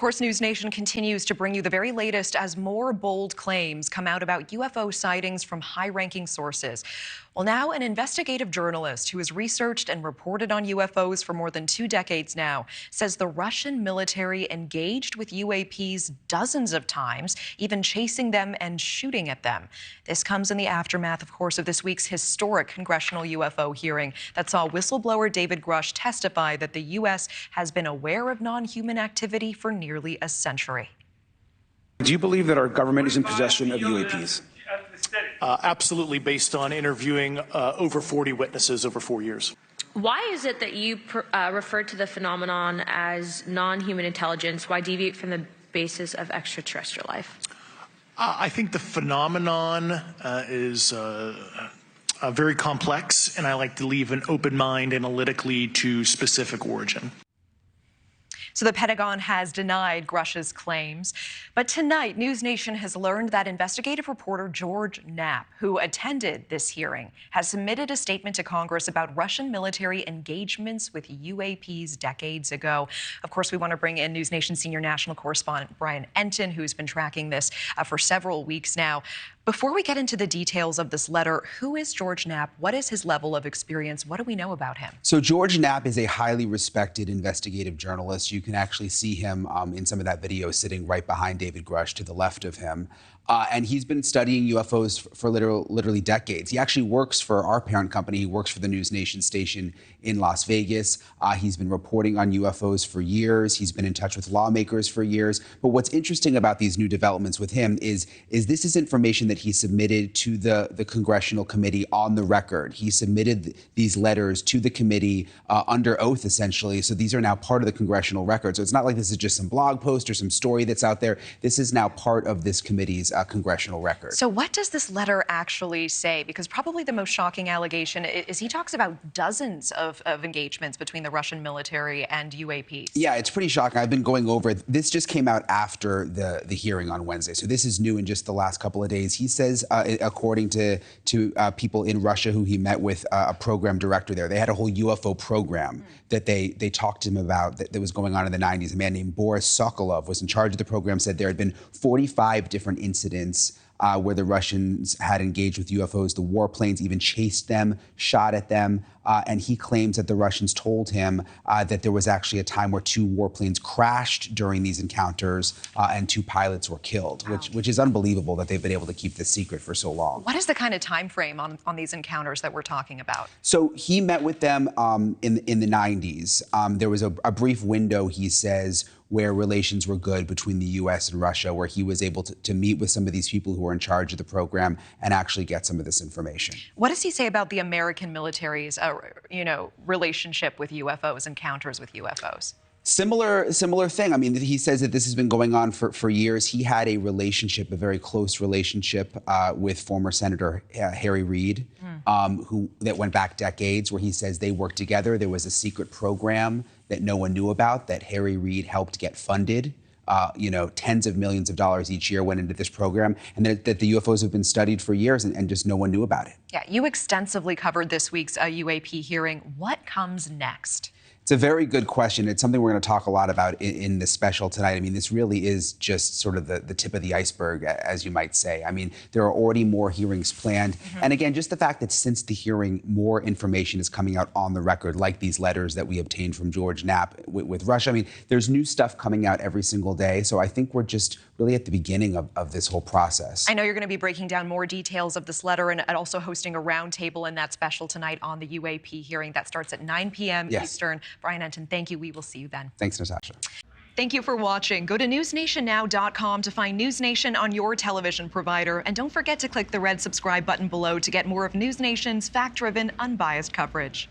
course, NewsNation continues to bring you the very latest as more bold claims come out about UFO sightings from high-ranking sources. Well, now an investigative journalist who has researched and reported on UFOs for more than 2 decades now says the Russian military engaged with UAPs dozens of times, even chasing them and shooting at them. This comes in the aftermath, of course, of this week's historic congressional UFO hearing that saw whistleblower David Grush testify that the U.S. has been aware of non-human activity for nearly a century. Do you believe that our government is in possession of UAPs? Absolutely, based on interviewing over 40 witnesses over 4 years. Why is it that you refer to the phenomenon as non-human intelligence? Why deviate from the basis of extraterrestrial life? I think the phenomenon is very complex, and I like to leave an open mind analytically to specific origin. So the Pentagon has denied Grush's claims. But tonight, NewsNation has learned that investigative reporter George Knapp, who attended this hearing, has submitted a statement to Congress about Russian military engagements with UAPs decades ago. Of course, we want to bring in NewsNation senior national correspondent Brian Entin, who's been tracking this for several weeks now. Before we get into the details of this letter, who is George Knapp? What is his level of experience? What do we know about him? So George Knapp is a highly respected investigative journalist. You can actually see him in some of that video sitting right behind David Grush to the left of him. And he's been studying UFOs for literally decades. He actually works for our parent company. He works for the NewsNation station in Las Vegas. He's been reporting on UFOs for years. He's been in touch with lawmakers for years. But what's interesting about these new developments with him is this is information that he submitted to the congressional committee on the record. He submitted these letters to the committee under oath, essentially. So these are now part of the congressional record. So it's not like this is just some blog post or some story that's out there. This is now part of this committee's congressional record. So what does this letter actually say? Because probably the most shocking allegation is he talks about dozens of engagements between the Russian military and UAPs. Yeah, it's pretty shocking. I've been going over it. This just came out after the hearing on Wednesday. So this is new in just the last couple of days. He says, according to people in Russia who he met with, a program director there, they had a whole UFO program that they talked to him about that was going on in the 90s. A man named Boris Sokolov was in charge of the program, said there had been 45 different incidents where the Russians had engaged with UFOs. The warplanes even chased them, shot at them. And he claims that the Russians told him that there was actually a time where 2 warplanes crashed during these encounters and 2 pilots were killed, which is unbelievable that they've been able to keep this secret for so long. What is the kind of time frame on these encounters that we're talking about? So he met with them in the 90s. There was a brief window, he says, where relations were good between the U.S. and Russia, where he was able to meet with some of these people who were in charge of the program and actually get some of this information. What does he say about the American military's, relationship with UFOs, encounters with UFOs? Similar thing. I mean, he says that this has been going on for years. He had a relationship, a very close relationship with former Senator Harry Reid, that went back decades, where he says they worked together. There was a secret program that no one knew about that Harry Reid helped get funded. Tens of millions of dollars each year went into this program, and that the UFOs have been studied for years and just no one knew about it. Yeah, you extensively covered this week's UAP hearing. What comes next? It's a very good question. It's something we're going to talk a lot about in the special tonight. I mean, this really is just sort of the tip of the iceberg, as you might say. I mean, there are already more hearings planned. And again, just the fact that since the hearing, more information is coming out on the record, like these letters that we obtained from George Knapp with Russia. I mean, there's new stuff coming out every single day. So I think we're just really at the beginning of this whole process. I know you're going to be breaking down more details of this letter and also hosting a roundtable in that special tonight on the UAP hearing. That starts at 9 p.m. Eastern. Brian Entin, thank you. We will see you then. Thanks, Natasha. Thank you for watching. Go to newsnationnow.com to find NewsNation on your television provider. And don't forget to click the red subscribe button below to get more of NewsNation's fact-driven, unbiased coverage.